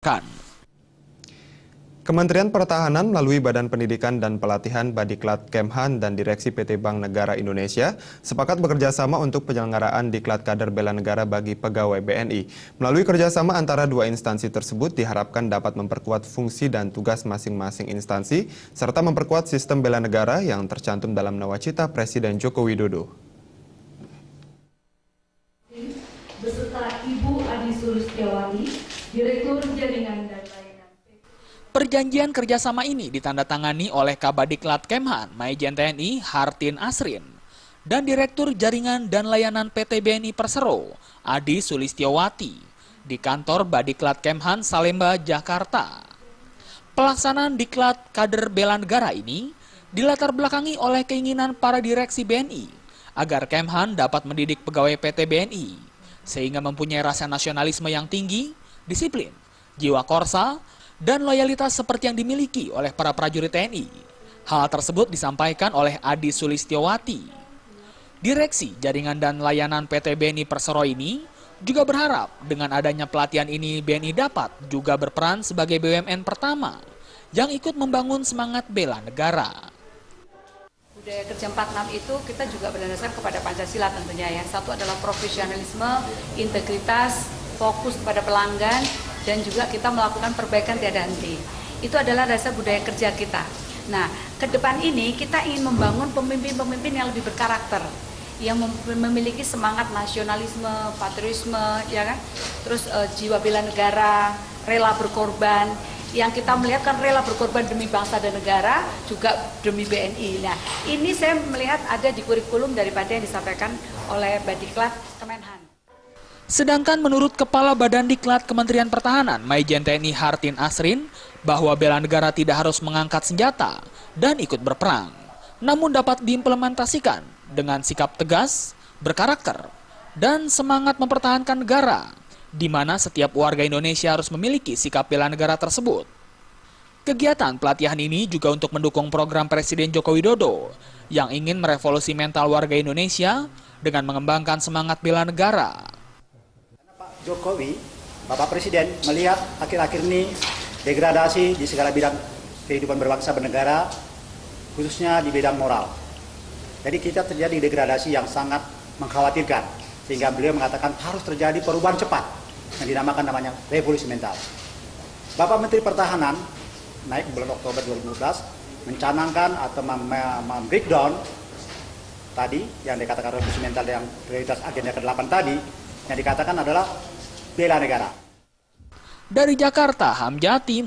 dilaporkan. Kementerian Pertahanan melalui Badan Pendidikan dan Pelatihan Badiklat Kemhan dan Direksi PT Bank Negara Indonesia sepakat bekerjasama untuk penyelenggaraan Diklat Kader Bela Negara bagi pegawai BNI. Melalui kerjasama antara dua instansi tersebut diharapkan dapat memperkuat fungsi dan tugas masing-masing instansi serta memperkuat sistem bela negara yang tercantum dalam nawacita Presiden Joko Widodo. Beserta Ibu Adi Sulistiawati, Direktur Jaringan dan Layanan. Perjanjian kerjasama ini ditandatangani oleh Kabadiklat Kemhan, Maijen TNI Hartin Asrin, dan Direktur Jaringan dan Layanan PT BNI Persero, Adi Sulistiawati, di kantor Badiklat Kemhan Salemba, Jakarta. Pelaksanaan Diklat Kader Bela Negara ini dilatar belakangi oleh keinginan para direksi BNI agar Kemhan dapat mendidik pegawai PT BNI, sehingga mempunyai rasa nasionalisme yang tinggi, disiplin, jiwa korsa, dan loyalitas seperti yang dimiliki oleh para prajurit TNI. Hal tersebut disampaikan oleh Adi Sulistiawati. Direksi Jaringan dan Layanan PT BNI Persero ini juga berharap dengan adanya pelatihan ini BNI dapat juga berperan sebagai BUMN pertama yang ikut membangun semangat bela negara. Budaya kerja 46 itu kita juga berdasarkan kepada Pancasila tentunya ya. Satu adalah profesionalisme, integritas, fokus kepada pelanggan, dan juga kita melakukan perbaikan tiada henti. Itu adalah dasar budaya kerja kita. Nah, ke depan ini kita ingin membangun pemimpin-pemimpin yang lebih berkarakter, yang memiliki semangat nasionalisme, patriotisme, ya kan? Terus jiwa bela negara, rela berkorban. Yang kita melihat kan rela berkorban demi bangsa dan negara, juga demi BNI. Nah, ini saya melihat ada di kurikulum daripada yang disampaikan oleh Badiklat Kemenhan. Sedangkan menurut Kepala Badan Diklat Kementerian Pertahanan, Maijen TNI Hartin Asrin, bahwa bela negara tidak harus mengangkat senjata dan ikut berperang, namun dapat diimplementasikan dengan sikap tegas, berkarakter, dan semangat mempertahankan negara, di mana setiap warga Indonesia harus memiliki sikap bela negara tersebut. Kegiatan pelatihan ini juga untuk mendukung program Presiden Joko Widodo yang ingin merevolusi mental warga Indonesia dengan mengembangkan semangat bela negara. Jokowi, Bapak Presiden melihat akhir-akhir ini degradasi di segala bidang kehidupan berbangsa bernegara, khususnya di bidang moral. Jadi kita terjadi degradasi yang sangat mengkhawatirkan, sehingga beliau mengatakan harus terjadi perubahan cepat yang namanya revolusi mental. Bapak Menteri Pertahanan naik bulan Oktober 2012 mencanangkan atau breakdown tadi yang dikatakan revolusi mental yang prioritas agenda ke-8 tadi, yang dikatakan adalah bela negara. Dari Jakarta, Hamjati